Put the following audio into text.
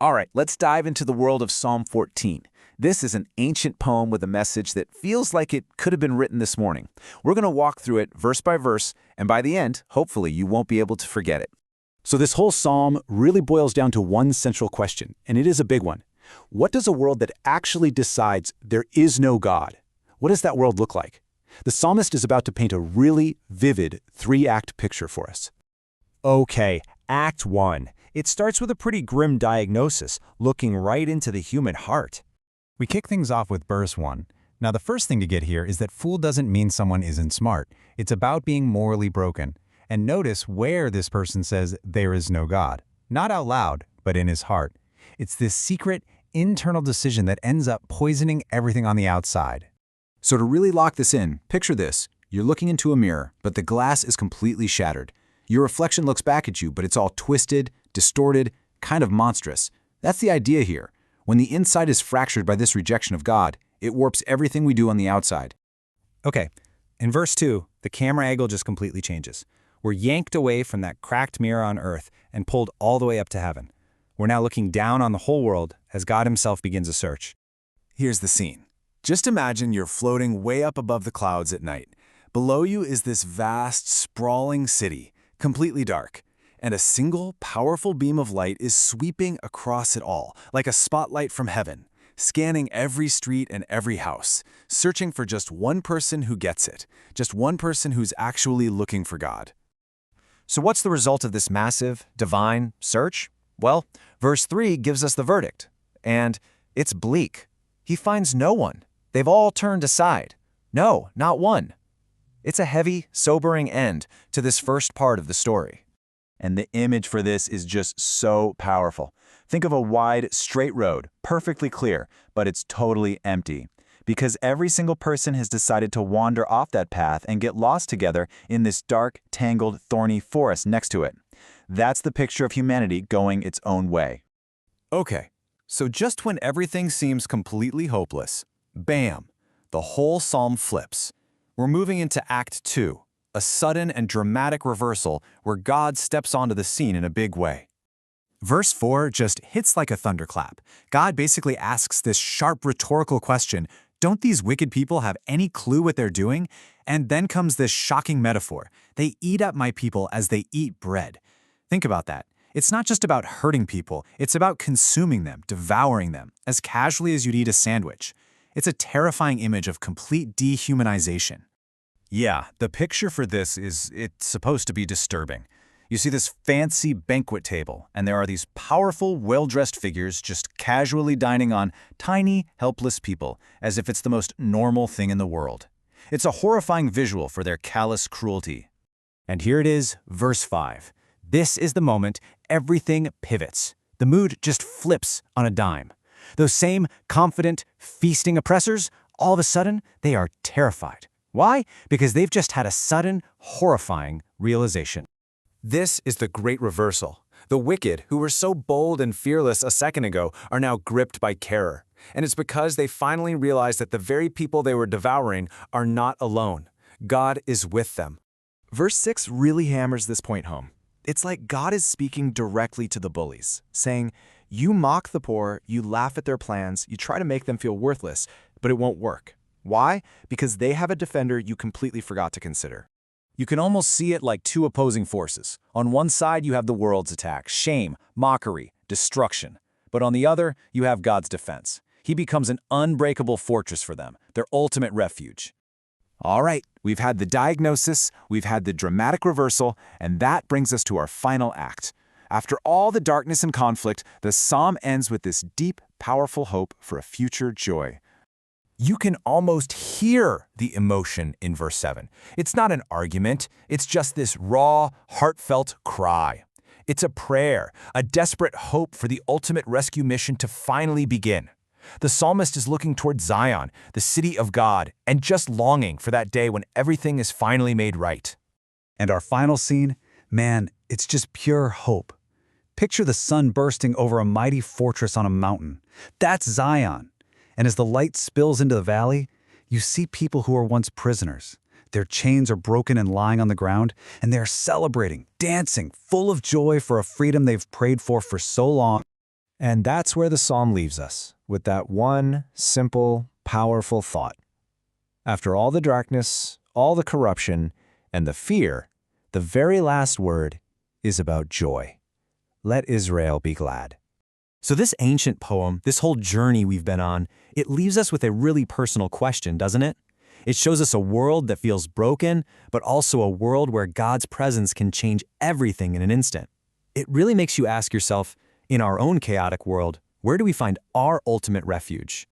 All right, let's dive into the world of Psalm 14. This is an ancient poem with a message that feels like it could have been written this morning. We're going to walk through it verse by verse, and by the end, hopefully, you won't be able to forget it. So this whole psalm really boils down to one central question, and it is a big one. What does a world that actually decides there is no God? What does that world look like? The psalmist is about to paint a really vivid three-act picture for us. Okay, Act 1. It starts with a pretty grim diagnosis, looking right into the human heart. We kick things off with verse 1. Now the first thing to get here is that fool doesn't mean someone isn't smart. It's about being morally broken. And notice where this person says there is no God. Not out loud, but in his heart. It's this secret, internal decision that ends up poisoning everything on the outside. So to really lock this in, picture this. You're looking into a mirror, but the glass is completely shattered. Your reflection looks back at you, but it's all twisted, distorted, kind of monstrous. That's the idea here. When the inside is fractured by this rejection of God, it warps everything we do on the outside. Okay, in verse 2, the camera angle just completely changes. We're yanked away from that cracked mirror on earth and pulled all the way up to heaven. We're now looking down on the whole world as God himself begins a search. Here's the scene. Just imagine you're floating way up above the clouds at night. Below you is this vast, sprawling city, completely dark, and a single, powerful beam of light is sweeping across it all, like a spotlight from heaven, scanning every street and every house, searching for just one person who gets it, just one person who's actually looking for God. So what's the result of this massive, divine search? Well, verse 3 gives us the verdict, and it's bleak. He finds no one. They've all turned aside. No, not one. It's a heavy, sobering end to this first part of the story. And the image for this is just so powerful. Think of a wide, straight road, perfectly clear, but it's totally empty. Because every single person has decided to wander off that path and get lost together in this dark, tangled, thorny forest next to it. That's the picture of humanity going its own way. Okay, so just when everything seems completely hopeless, bam, the whole psalm flips. We're moving into Act 2, a sudden and dramatic reversal where God steps onto the scene in a big way. Verse 4 just hits like a thunderclap. God basically asks this sharp rhetorical question, don't these wicked people have any clue what they're doing? And then comes this shocking metaphor. They eat up my people as they eat bread. Think about that. It's not just about hurting people, it's about consuming them, devouring them, as casually as you'd eat a sandwich. It's a terrifying image of complete dehumanization. Yeah, the picture for this it's supposed to be disturbing. You see this fancy banquet table, and there are these powerful, well-dressed figures just casually dining on tiny, helpless people, as if it's the most normal thing in the world. It's a horrifying visual for their callous cruelty. And here it is, verse 5. This is the moment everything pivots. The mood just flips on a dime. Those same confident, feasting oppressors, all of a sudden, they are terrified. Why? Because they've just had a sudden, horrifying realization. This is the great reversal. The wicked, who were so bold and fearless a second ago, are now gripped by terror. And it's because they finally realized that the very people they were devouring are not alone. God is with them. Verse 6 really hammers this point home. It's like God is speaking directly to the bullies, saying, you mock the poor, you laugh at their plans, you try to make them feel worthless, but it won't work. Why? Because they have a defender you completely forgot to consider. You can almost see it like two opposing forces. On one side, you have the world's attack, shame, mockery, destruction. But on the other, you have God's defense. He becomes an unbreakable fortress for them, their ultimate refuge. All right, we've had the diagnosis, we've had the dramatic reversal, and that brings us to our final act. After all the darkness and conflict, the psalm ends with this deep, powerful hope for a future joy. You can almost hear the emotion in verse 7. It's not an argument, it's just this raw, heartfelt cry. It's a prayer, a desperate hope for the ultimate rescue mission to finally begin. The psalmist is looking toward Zion, the city of God, and just longing for that day when everything is finally made right. And our final scene, man, it's just pure hope. Picture the sun bursting over a mighty fortress on a mountain. That's Zion. And as the light spills into the valley, you see people who were once prisoners. Their chains are broken and lying on the ground, and they are celebrating, dancing, full of joy for a freedom they've prayed for so long. And that's where the psalm leaves us, with that one simple, powerful thought. After all the darkness, all the corruption, and the fear, the very last word is about joy. Let Israel be glad. So this ancient poem, this whole journey we've been on, it leaves us with a really personal question, doesn't it? It shows us a world that feels broken, but also a world where God's presence can change everything in an instant. It really makes you ask yourself, in our own chaotic world, where do we find our ultimate refuge?